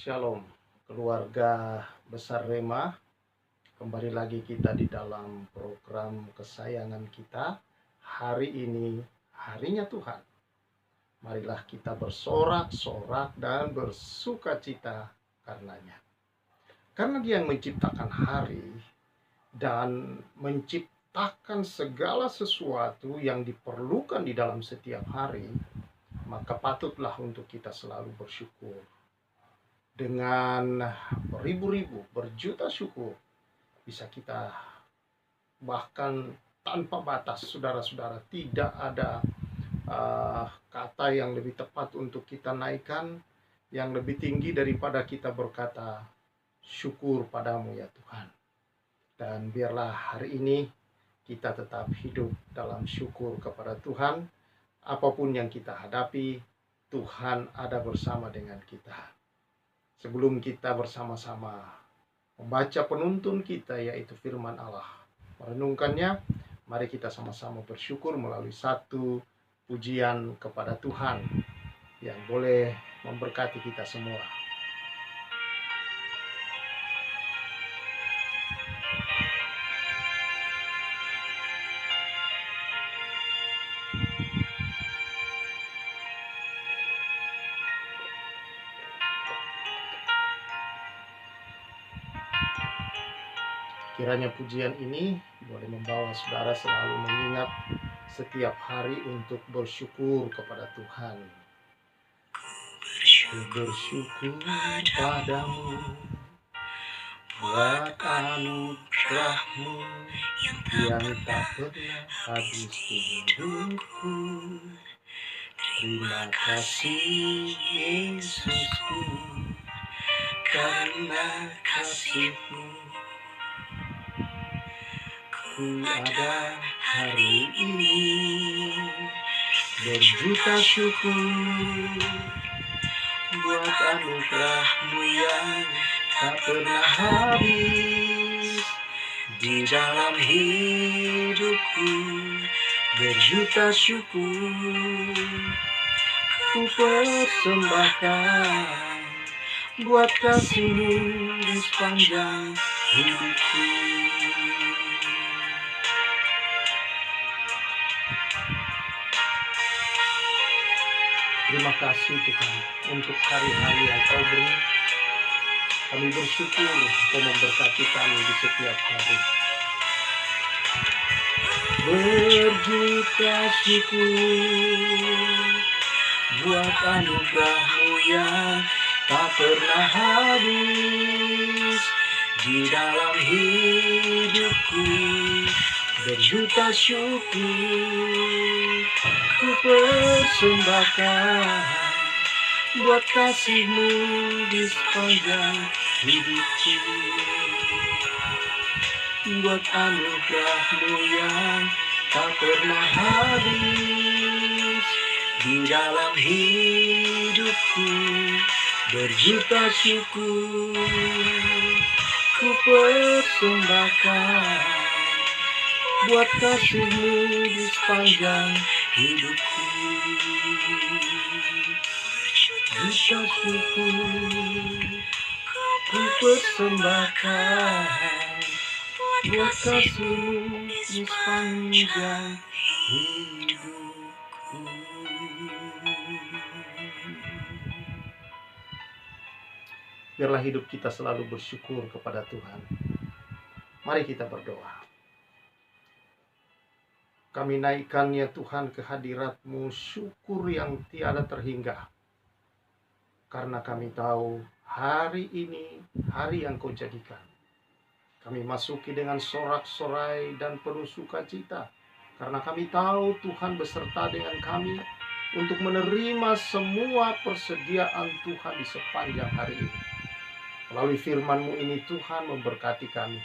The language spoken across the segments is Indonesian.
Shalom, keluarga besar Rema. Kembali lagi kita di dalam program kesayangan kita. Hari ini harinya Tuhan. Marilah kita bersorak-sorak dan bersukacita karenanya. Karena Dia yang menciptakan hari dan menciptakan segala sesuatu yang diperlukan di dalam setiap hari, maka patutlah untuk kita selalu bersyukur. Dengan beribu-ribu, berjuta syukur, bisa kita bahkan tanpa batas, saudara-saudara. Tidak ada kata yang lebih tepat untuk kita naikkan, yang lebih tinggi daripada kita berkata syukur padamu ya Tuhan. Dan biarlah hari ini kita tetap hidup dalam syukur kepada Tuhan. Apapun yang kita hadapi, Tuhan ada bersama dengan kita. Sebelum kita bersama-sama membaca penuntun kita, yaitu firman Allah, merenungkannya, mari kita sama-sama bersyukur melalui satu pujian kepada Tuhan yang boleh memberkati kita semua. Kiranya pujian ini boleh membawa saudara selalu mengingat setiap hari untuk bersyukur kepada Tuhan. Ku bersyukur padamu buat anugerahmu yang tak pernah habis hidupku. Terima kasih Yesusku, karena kasih-Mu ku ada hari ini. Berjuta syukur buat anugerah-Mu yang tak pernah habis di dalam hidupku. Berjuta syukur ku persembahkan buat kasih-Mu di sepanjang hidupku. Terima kasih Tuhan untuk hari-hari yang Kau beri. Kami bersyukur Kau memberkati kami di setiap hari. Berjuta syukur buat anugerah-Mu yang tak pernah habis di dalam hidupku. Berjuta syukur ku persembahkan buat kasih-Mu di sepanjang hidupku. Buat anugerah-Mu yang tak pernah habis di dalam hidupku. Berjuta syukur ku persembahkan buat kasih-Mu di sepanjang hidupku. Berjuta syukur ku persembahkan buat kasih-Mu di sepanjang hidupku. Biarlah hidup kita selalu bersyukur kepada Tuhan. Mari kita berdoa. Kami naikkan ya Tuhan ke hadirat-Mu syukur yang tiada terhingga. Karena kami tahu hari ini hari yang Kau jadikan. Kami masuki dengan sorak-sorai dan penuh sukacita. Karena kami tahu Tuhan beserta dengan kami untuk menerima semua persediaan Tuhan di sepanjang hari ini. Melalui firman-Mu ini Tuhan memberkati kami.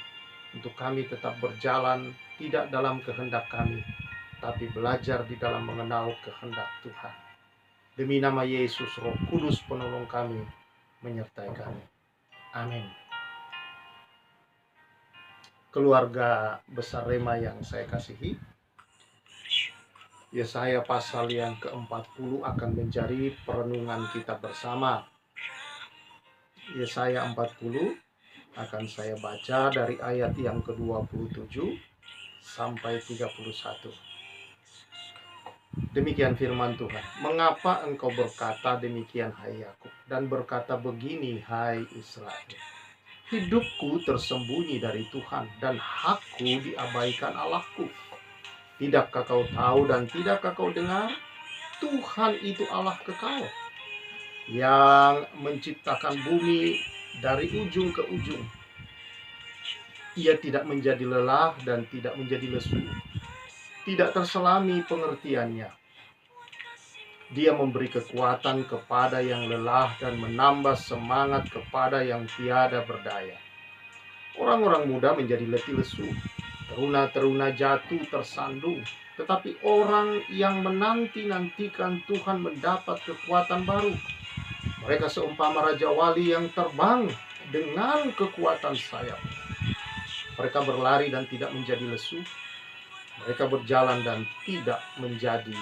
Untuk kami tetap berjalan tidak dalam kehendak kami, tapi belajar di dalam mengenal kehendak Tuhan. Demi nama Yesus, Roh Kudus penolong kami, menyertai kami. Amin. Keluarga besar Rema yang saya kasihi, Yesaya pasal yang ke-40 akan menjadi perenungan kita bersama. Yesaya 40 akan saya baca dari ayat yang ke-27 sampai 31. Demikian firman Tuhan. Mengapa engkau berkata demikian, hai Yakub, dan berkata begini, hai Israel? Hidupku tersembunyi dari Tuhan, dan hakku diabaikan Allahku. Tidakkah kau tahu dan tidakkah kau dengar? Tuhan itu Allah kekal, yang menciptakan bumi dari ujung ke ujung. Ia tidak menjadi lelah dan tidak menjadi lesu. Tidak terselami pengertiannya. Dia memberi kekuatan kepada yang lelah dan menambah semangat kepada yang tiada berdaya. Orang-orang muda menjadi letih lesu, teruna-teruna jatuh tersandung. Tetapi orang yang menanti-nantikan Tuhan mendapat kekuatan baru. Mereka seumpama Raja Wali yang terbang dengan kekuatan sayap. Mereka berlari dan tidak menjadi lesu. Mereka berjalan dan tidak menjadi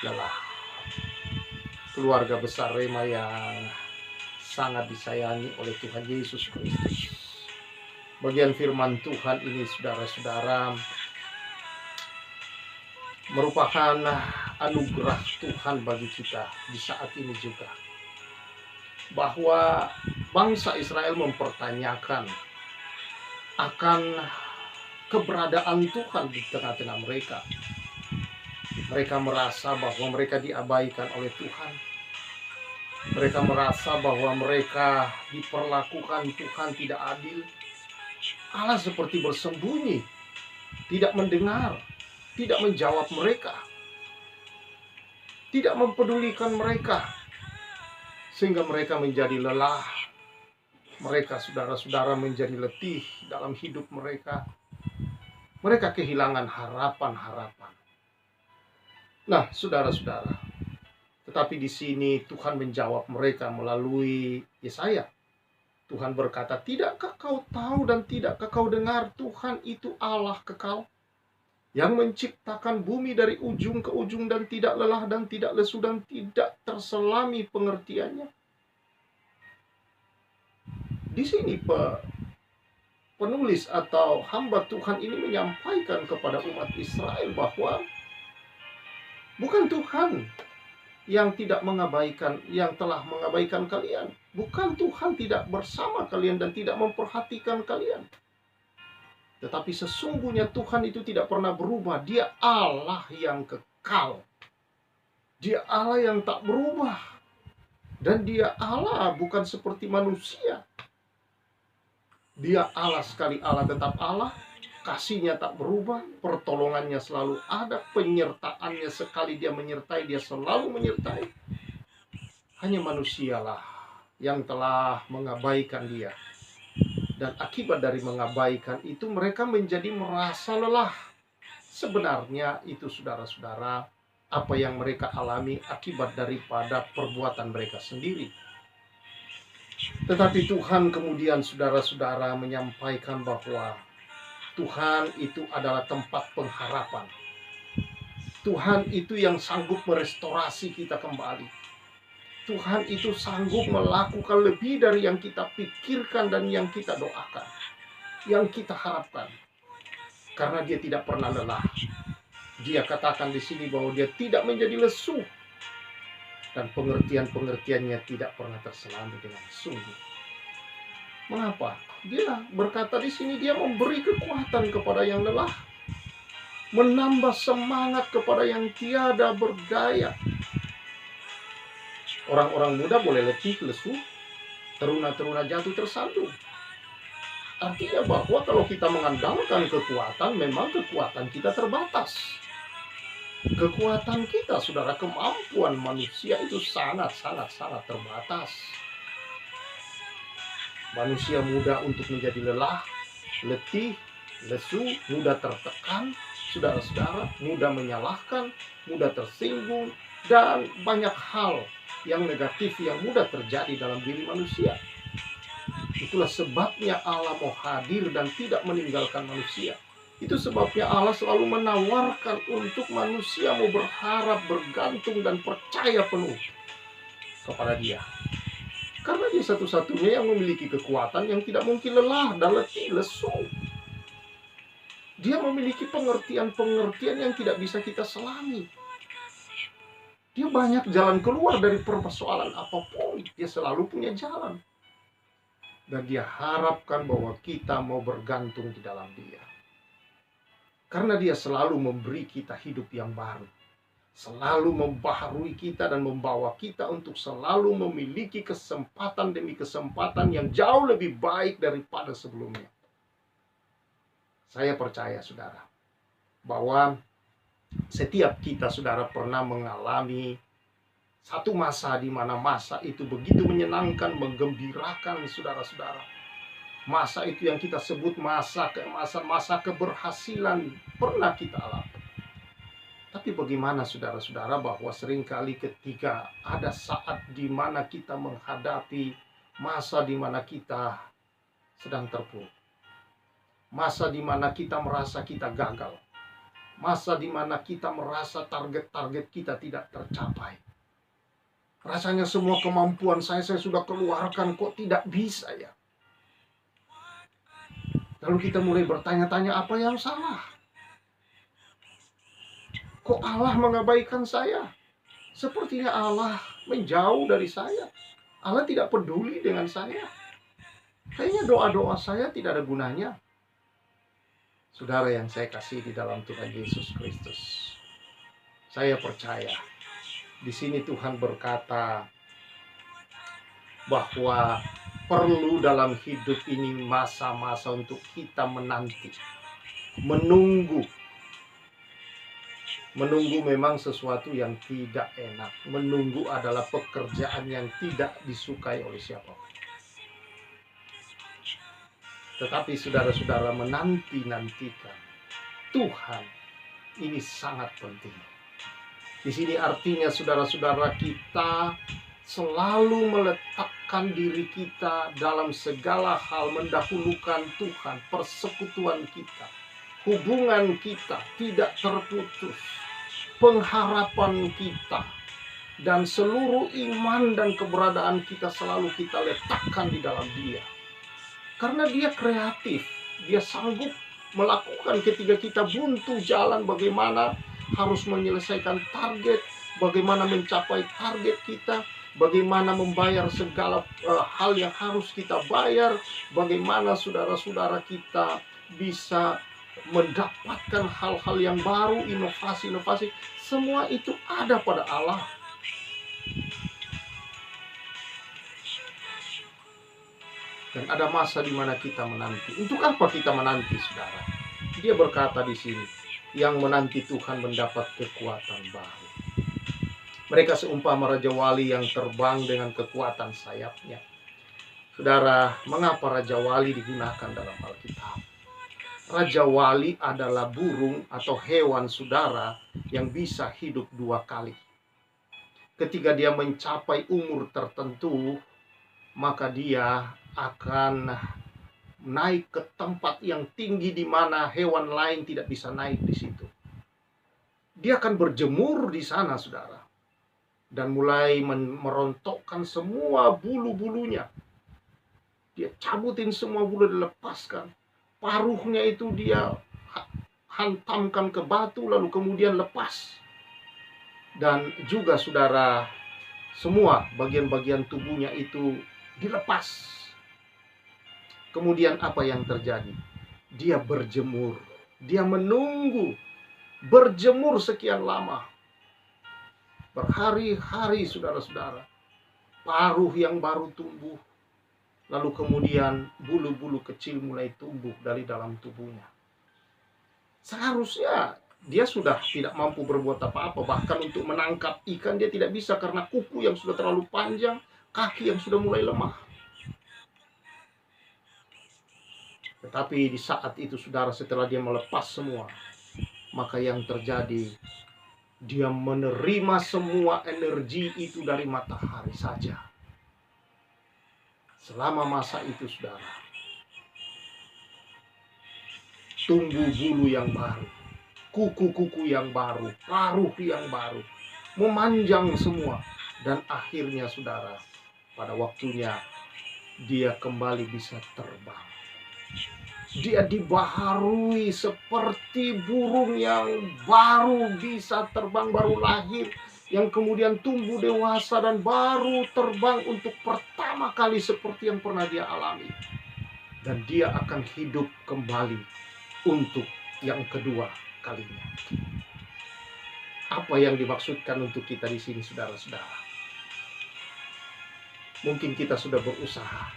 lelah. Keluarga besar Rema yang sangat disayangi oleh Tuhan Yesus Kristus. Bagian firman Tuhan ini, saudara-saudara, merupakan anugerah Tuhan bagi kita di saat ini juga. Bahwa bangsa Israel mempertanyakan akan keberadaan Tuhan di tengah-tengah mereka. Mereka merasa bahwa mereka diabaikan oleh Tuhan. Mereka merasa bahwa mereka diperlakukan Tuhan tidak adil. Allah seperti bersembunyi, tidak mendengar, tidak menjawab mereka, tidak mempedulikan mereka, sehingga mereka menjadi lelah. Mereka, saudara-saudara, menjadi letih dalam hidup mereka. Mereka kehilangan harapan-harapan. Nah, saudara-saudara, tetapi di sini Tuhan menjawab mereka melalui Yesaya. Tuhan berkata, tidakkah kau tahu dan tidakkah kau dengar? Tuhan itu Allah kekal, yang menciptakan bumi dari ujung ke ujung dan tidak lelah dan tidak lesu dan tidak terselami pengertiannya. Di sini penulis atau hamba Tuhan ini menyampaikan kepada umat Israel bahwa bukan Tuhan yang tidak mengabaikan, yang telah mengabaikan kalian. Bukan Tuhan tidak bersama kalian dan tidak memperhatikan kalian. Tetapi sesungguhnya Tuhan itu tidak pernah berubah. Dia Allah yang kekal. Dia Allah yang tak berubah. Dan dia Allah bukan seperti manusia. Dia Allah sekali Allah tetap Allah. Kasihnya tak berubah. Pertolongannya selalu ada. Penyertaannya sekali dia menyertai, dia selalu menyertai. Hanya manusialah yang telah mengabaikan dia. Dan akibat dari mengabaikan itu mereka menjadi merasa lelah. Sebenarnya itu, saudara-saudara, apa yang mereka alami akibat daripada perbuatan mereka sendiri. Tetapi Tuhan kemudian, saudara-saudara, menyampaikan bahwa Tuhan itu adalah tempat pengharapan. Tuhan itu yang sanggup merestorasi kita kembali. Tuhan itu sanggup melakukan lebih dari yang kita pikirkan dan yang kita doakan, yang kita harapkan. Karena dia tidak pernah lelah. Dia katakan di sini bahwa dia tidak menjadi lesu. Dan pengertian-pengertiannya tidak pernah terselami dengan sungguh. Mengapa? Dia berkata di sini, dia memberi kekuatan kepada yang lelah, menambah semangat kepada yang tiada berdaya. Orang-orang muda boleh letih, lesu, teruna-teruna jatuh tersandung. Artinya bahwa kalau kita mengandalkan kekuatan, memang kekuatan kita terbatas. Kekuatan kita, saudara, kemampuan manusia itu sangat terbatas. Manusia mudah untuk menjadi lelah, letih, lesu, mudah tertekan, saudara-saudara, mudah menyalahkan, mudah tersinggung, dan banyak hal yang negatif yang mudah terjadi dalam diri manusia. Itulah sebabnya Allah mau hadir dan tidak meninggalkan manusia. Itu sebabnya Allah selalu menawarkan untuk manusia mau berharap, bergantung, dan percaya penuh kepada Dia. Karena dia satu-satunya yang memiliki kekuatan yang tidak mungkin lelah dan letih lesu. Dia memiliki pengertian-pengertian yang tidak bisa kita selami. Dia banyak jalan keluar dari persoalan apapun. Dia selalu punya jalan. Dan dia harapkan bahwa kita mau bergantung di dalam dia. Karena dia selalu memberi kita hidup yang baru. Selalu membaharui kita dan membawa kita untuk selalu memiliki kesempatan demi kesempatan yang jauh lebih baik daripada sebelumnya. Saya percaya, saudara, bahwa setiap kita, saudara, pernah mengalami satu masa di mana masa itu begitu menyenangkan, menggembirakan, saudara-saudara. Masa itu yang kita sebut masa keberhasilan pernah kita alami. Tapi bagaimana, saudara-saudara, bahwa seringkali ketika ada saat di mana kita menghadapi masa di mana kita sedang terpuruk. Masa di mana kita merasa kita gagal. Masa di mana kita merasa target-target kita tidak tercapai. Rasanya semua kemampuan saya sudah keluarkan, kok tidak bisa ya. Lalu kita mulai bertanya-tanya, apa yang salah? Kok Allah mengabaikan saya? Sepertinya Allah menjauh dari saya. Allah tidak peduli dengan saya. Kayaknya doa-doa saya tidak ada gunanya. Saudara yang saya kasih di dalam Tuhan Yesus Kristus, saya percaya di sini Tuhan berkata bahwa perlu dalam hidup ini masa-masa untuk kita menanti, menunggu. Menunggu memang sesuatu yang tidak enak. Menunggu adalah pekerjaan yang tidak disukai oleh siapapun. Tetapi saudara-saudara, menanti-nantikan Tuhan ini sangat penting. Di sini artinya, saudara-saudara, kita selalu meletakkan diri kita dalam segala hal, mendahulukan Tuhan, persekutuan kita, hubungan kita tidak terputus, pengharapan kita, dan seluruh iman dan keberadaan kita selalu kita letakkan di dalam Dia. Karena Dia kreatif, Dia sanggup melakukan ketika kita buntu jalan, bagaimana harus menyelesaikan target, bagaimana mencapai target kita, bagaimana membayar segala hal yang harus kita bayar, bagaimana saudara-saudara kita bisa mendapatkan hal-hal yang baru, inovasi-inovasi, semua itu ada pada Allah. Dan ada masa di mana kita menanti. Untuk apa kita menanti, saudara? Dia berkata di sini, yang menanti Tuhan mendapat kekuatan baru. Mereka seumpama Raja Wali yang terbang dengan kekuatan sayapnya. Saudara, mengapa Raja Wali digunakan dalam Alkitab? Raja Wali adalah burung atau hewan, saudara, yang bisa hidup 2 kali. Ketika dia mencapai umur tertentu, maka dia akan naik ke tempat yang tinggi di mana hewan lain tidak bisa naik di situ. Dia akan berjemur di sana, saudara, dan mulai merontokkan semua bulu-bulunya. Dia cabutin semua bulu, dilepaskan. Paruhnya itu dia hantamkan ke batu, lalu kemudian lepas. Dan juga, saudara, semua bagian-bagian tubuhnya itu dilepas. Kemudian apa yang terjadi? Dia berjemur. Dia menunggu. Berjemur sekian lama. Berhari-hari, saudara-saudara. Paruh yang baru tumbuh. Lalu kemudian bulu-bulu kecil mulai tumbuh dari dalam tubuhnya. Seharusnya dia sudah tidak mampu berbuat apa-apa. Bahkan untuk menangkap ikan dia tidak bisa karena kuku yang sudah terlalu panjang, kaki yang sudah mulai lemah. Tetapi di saat itu, saudara, setelah dia melepas semua, maka yang terjadi, dia menerima semua energi itu dari matahari saja. Selama masa itu, saudara, tumbuh bulu yang baru, kuku-kuku yang baru, paruh yang baru, memanjang semua. Dan akhirnya, saudara, pada waktunya dia kembali bisa terbang. Dia dibaharui seperti burung yang baru bisa terbang, baru lahir, yang kemudian tumbuh dewasa dan baru terbang untuk pertama kali seperti yang pernah dia alami. Dan dia akan hidup kembali untuk yang kedua kalinya. Apa yang dimaksudkan untuk kita di sini, saudara-saudara? Mungkin kita sudah berusaha,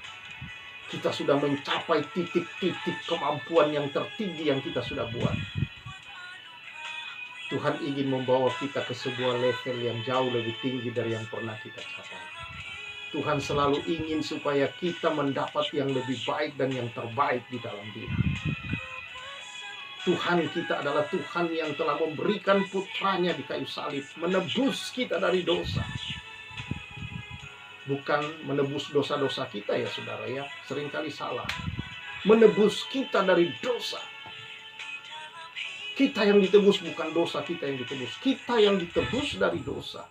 kita sudah mencapai titik-titik kemampuan yang tertinggi yang kita sudah buat. Tuhan ingin membawa kita ke sebuah level yang jauh lebih tinggi dari yang pernah kita capai. Tuhan selalu ingin supaya kita mendapat yang lebih baik dan yang terbaik di dalam Dia. Tuhan kita adalah Tuhan yang telah memberikan putranya di kayu salib, menebus kita dari dosa. Bukan menebus dosa-dosa kita ya saudara ya, seringkali salah. Menebus kita dari dosa. Kita yang ditebus, bukan dosa kita yang ditebus. Kita yang ditebus dari dosa.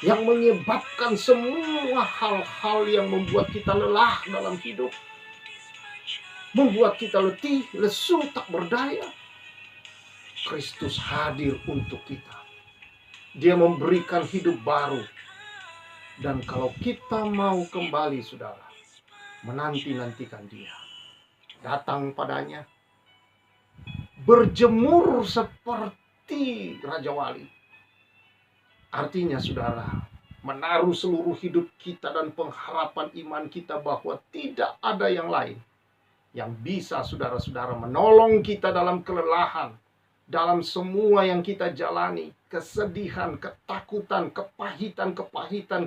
Yang menyebabkan semua hal-hal yang membuat kita lelah dalam hidup. Membuat kita letih, lesu, tak berdaya. Kristus hadir untuk kita. Dia memberikan hidup baru. Dan kalau kita mau kembali saudara, menanti-nantikan Dia, datang padanya, berjemur seperti Raja Wali. Artinya saudara, menaruh seluruh hidup kita dan pengharapan iman kita bahwa tidak ada yang lain yang bisa saudara-saudara menolong kita dalam kelelahan, dalam semua yang kita jalani, kesedihan, ketakutan, kepahitan,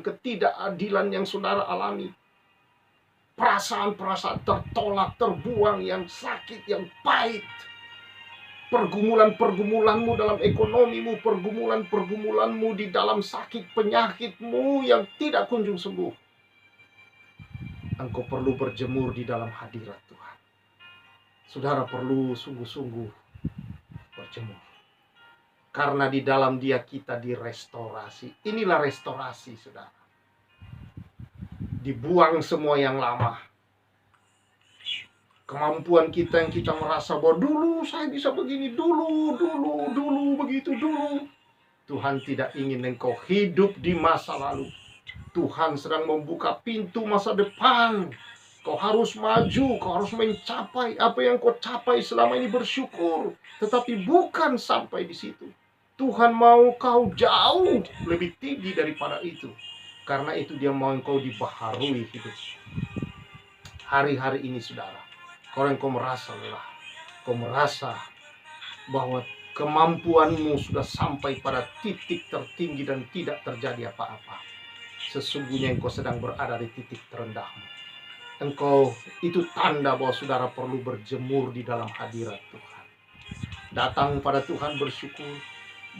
ketidakadilan yang saudara alami. Perasaan-perasaan tertolak, terbuang, yang sakit, yang pahit. Pergumulan-pergumulanmu dalam ekonomimu, pergumulan-pergumulanmu di dalam sakit penyakitmu yang tidak kunjung sembuh. Engkau perlu berjemur di dalam hadirat Tuhan. Saudara perlu sungguh-sungguh berjemur. Karena di dalam Dia kita direstorasi. Inilah restorasi, saudara. Dibuang semua yang lama. Kemampuan kita yang kita merasa bahwa dulu saya bisa begini, dulu begitu dulu. Tuhan tidak ingin engkau hidup di masa lalu. Tuhan sedang membuka pintu masa depan. Kau harus maju, kau harus mencapai apa yang kau capai selama ini, bersyukur. Tetapi bukan sampai di situ. Tuhan mau kau jauh lebih tinggi daripada itu. Karena itu Dia mau engkau dibaharui hidup. Hari-hari ini saudara, kalau engkau merasa lelah, kau merasa bahwa kemampuanmu sudah sampai pada titik tertinggi dan tidak terjadi apa-apa, sesungguhnya engkau sedang berada di titik terendahmu. Engkau, itu tanda bahwa saudara perlu berjemur di dalam hadirat Tuhan. Datang pada Tuhan bersyukur.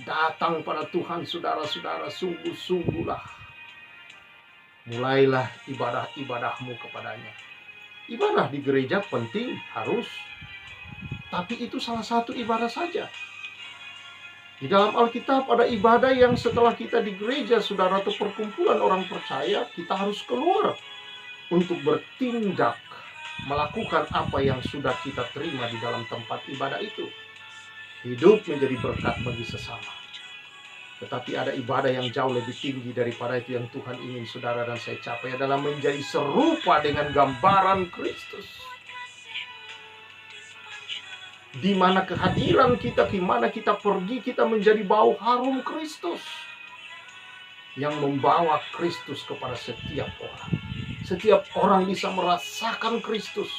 Datang pada Tuhan saudara-saudara, sungguh-sungguhlah. Mulailah ibadah-ibadahmu kepadanya. Ibadah di gereja penting, harus. Tapi itu salah satu ibadah saja. Di dalam Alkitab ada ibadah yang setelah kita di gereja, saudara, atau perkumpulan orang percaya, kita harus keluar untuk bertindak, melakukan apa yang sudah kita terima di dalam tempat ibadah itu. Hidup menjadi berkat bagi sesama. Tetapi ada ibadah yang jauh lebih tinggi daripada itu yang Tuhan ingin saudara dan saya capai, adalah menjadi serupa dengan gambaran Kristus. Di mana kehadiran kita, di mana kita pergi, kita menjadi bau harum Kristus yang membawa Kristus kepada setiap orang. Setiap orang bisa merasakan Kristus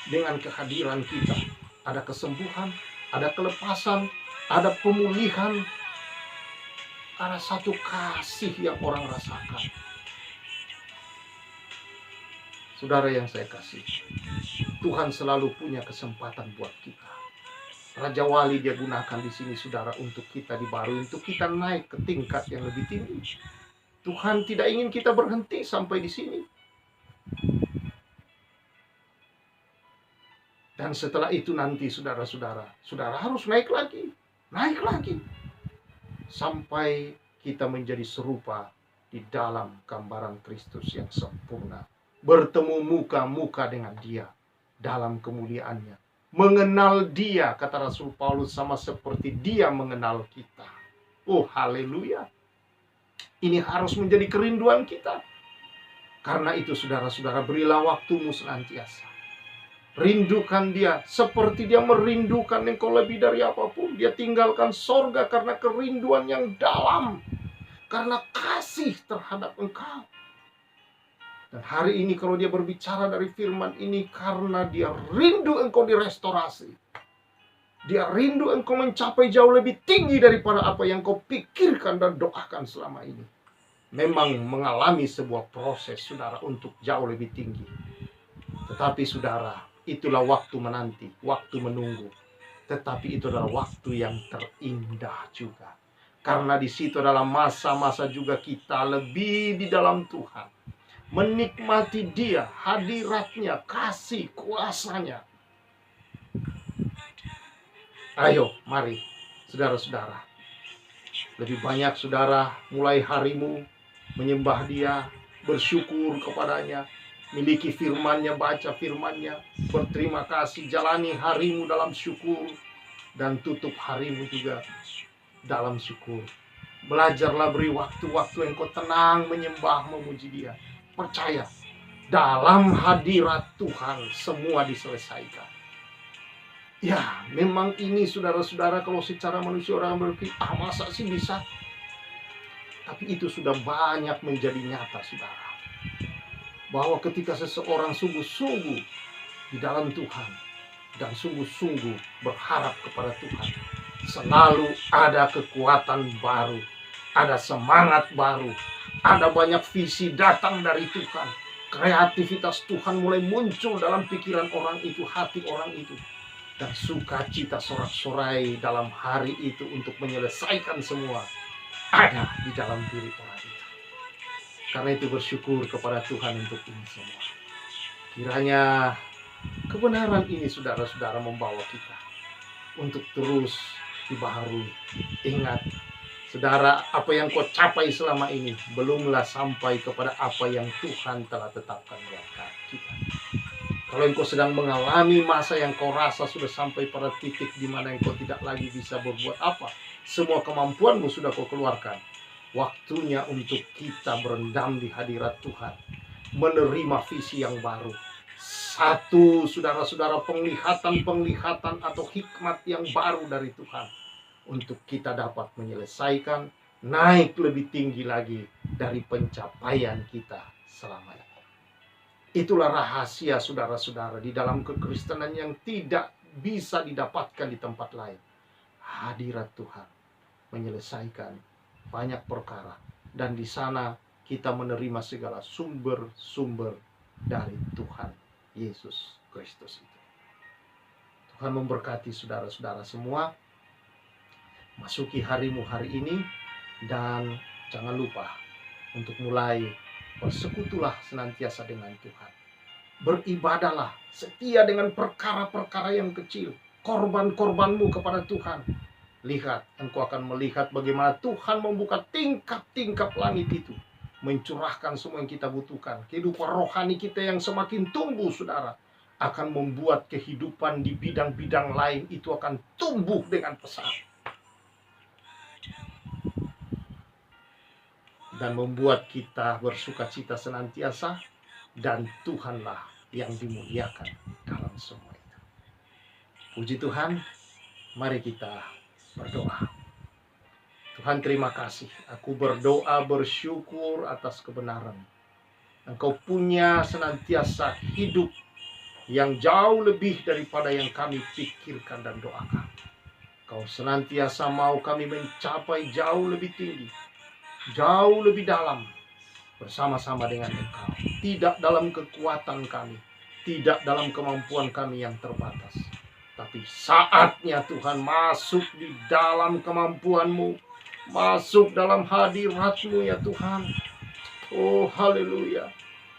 dengan kehadiran kita. Ada kesembuhan, ada kelepasan, ada pemulihan, ada satu kasih yang orang rasakan. Saudara yang saya kasih, Tuhan selalu punya kesempatan buat kita. Raja Wali Dia gunakan di sini saudara untuk kita dibaharui, untuk kita naik ke tingkat yang lebih tinggi. Tuhan tidak ingin kita berhenti sampai di sini. Dan setelah itu nanti saudara-saudara, saudara harus naik lagi, sampai kita menjadi serupa di dalam gambaran Kristus yang sempurna. Bertemu muka-muka dengan Dia dalam kemuliaannya. Mengenal Dia, kata Rasul Paulus, sama seperti Dia mengenal kita. Oh, haleluya. Ini harus menjadi kerinduan kita. Karena itu saudara-saudara, berilah waktumu senantiasa. Rindukan Dia seperti Dia merindukan engkau lebih dari apapun. Dia tinggalkan sorga karena kerinduan yang dalam, karena kasih terhadap engkau. Dan hari ini kalau Dia berbicara dari firman ini, karena Dia rindu engkau direstorasi. Dia rindu engkau mencapai jauh lebih tinggi daripada apa yang kau pikirkan dan doakan selama ini. Memang mengalami sebuah proses, saudara, untuk jauh lebih tinggi. Tetapi saudara, itulah waktu menanti, waktu menunggu. Tetapi itu adalah waktu yang terindah juga. Karena di situ adalah masa-masa juga kita lebih di dalam Tuhan. Menikmati Dia, hadiratnya, kasih, kuasanya. Ayo, mari, saudara-saudara. Lebih banyak saudara mulai harimu menyembah Dia, bersyukur kepadanya, miliki firman-Nya, baca firman-Nya, berterima kasih, jalani harimu dalam syukur, dan tutup harimu juga dalam syukur. Belajarlah, beri waktu-waktu engkau tenang menyembah, memuji Dia. Percaya, dalam hadirat Tuhan semua diselesaikan. Ya, memang ini saudara-saudara, kalau secara manusia orang berpikir, masa sih bisa? Tapi itu sudah banyak menjadi nyata, saudara. Bahwa ketika seseorang sungguh-sungguh di dalam Tuhan dan sungguh-sungguh berharap kepada Tuhan, selalu ada kekuatan baru, ada semangat baru, ada banyak visi datang dari Tuhan. Kreativitas Tuhan mulai muncul dalam pikiran orang itu, hati orang itu. Dan sukacita sorak-sorai dalam hari itu untuk menyelesaikan semua ada di dalam diri orang itu. Karena itu bersyukur kepada Tuhan untuk ini semua. Kiranya kebenaran ini saudara-saudara membawa kita untuk terus dibaharui. Ingat, saudara, apa yang kau capai selama ini belumlah sampai kepada apa yang Tuhan telah tetapkan buat kita. Kalau engkau sedang mengalami masa yang kau rasa sudah sampai pada titik di mana engkau tidak lagi bisa berbuat apa, semua kemampuanmu sudah kau keluarkan, waktunya untuk kita berendam di hadirat Tuhan, menerima visi yang baru. Satu, saudara-saudara, penglihatan atau hikmat yang baru dari Tuhan, untuk kita dapat menyelesaikan, naik lebih tinggi lagi dari pencapaian kita selama ini. Itulah rahasia saudara-saudara di dalam kekristenan yang tidak bisa didapatkan di tempat lain. Hadirat Tuhan menyelesaikan banyak perkara, dan di sana kita menerima segala sumber-sumber dari Tuhan Yesus Kristus itu. Tuhan memberkati saudara-saudara semua. Masuki harimu hari ini, dan jangan lupa untuk mulai bersekutulah senantiasa dengan Tuhan. Beribadahlah, setia dengan perkara-perkara yang kecil. Korban-korbanmu kepada Tuhan. Lihat, engkau akan melihat bagaimana Tuhan membuka tingkap-tingkap langit itu, mencurahkan semua yang kita butuhkan. Kehidupan rohani kita yang semakin tumbuh, saudara, akan membuat kehidupan di bidang-bidang lain itu akan tumbuh dengan pesat. Dan membuat kita bersukacita senantiasa, dan Tuhanlah yang dimuliakan dalam semua itu. Puji Tuhan, mari kita berdoa. Tuhan, terima kasih. Aku berdoa bersyukur atas kebenaran. Engkau punya senantiasa hidup yang jauh lebih daripada yang kami pikirkan dan doakan. Kau senantiasa mau kami mencapai jauh lebih tinggi, jauh lebih dalam, bersama-sama dengan Engkau. Tidak dalam kekuatan kami, tidak dalam kemampuan kami yang terbatas, tapi saatnya Tuhan masuk di dalam kemampuan-Mu, masuk dalam hadirat-Mu ya Tuhan. Oh haleluya,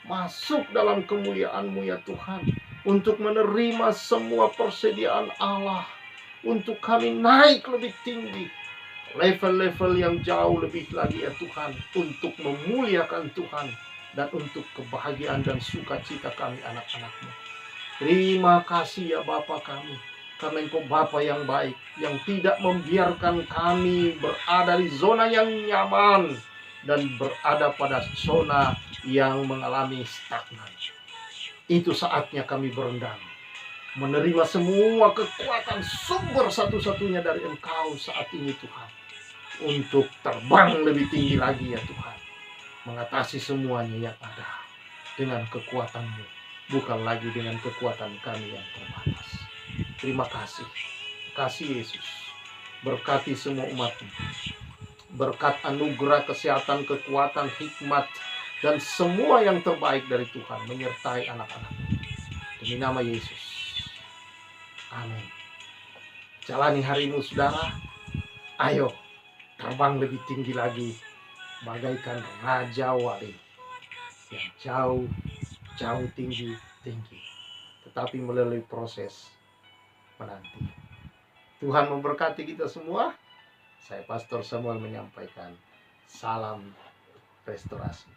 masuk dalam kemuliaan-Mu ya Tuhan, untuk menerima semua persediaan Allah, untuk kami naik lebih tinggi. level-level yang jauh lebih lagi ya Tuhan, untuk memuliakan Tuhan dan untuk kebahagiaan dan sukacita kami anak-anak-Mu. Terima kasih ya Bapa kami, karena Engkau Bapa yang baik, yang tidak membiarkan kami berada di zona yang nyaman dan berada pada zona yang mengalami stagnan. Itu saatnya kami berendam, menerima semua kekuatan sumber satu-satunya dari Engkau saat ini Tuhan, untuk terbang lebih tinggi lagi ya Tuhan, mengatasi semuanya yang ada dengan kekuatan-Mu, bukan lagi dengan kekuatan kami yang terbatas. Terima kasih. Kasih Yesus. Berkati semua umat-Mu. Berkat anugerah, kesehatan, kekuatan, hikmat, dan semua yang terbaik dari Tuhan menyertai anak-anak. Demi nama Yesus. Amin. Jalani harimu saudara. Ayo terbang lebih tinggi lagi, bagaikan Raja Wali yang jauh tinggi, tetapi melalui proses menanti. Tuhan memberkati kita semua. Saya Pastor Samuel menyampaikan salam restorasi.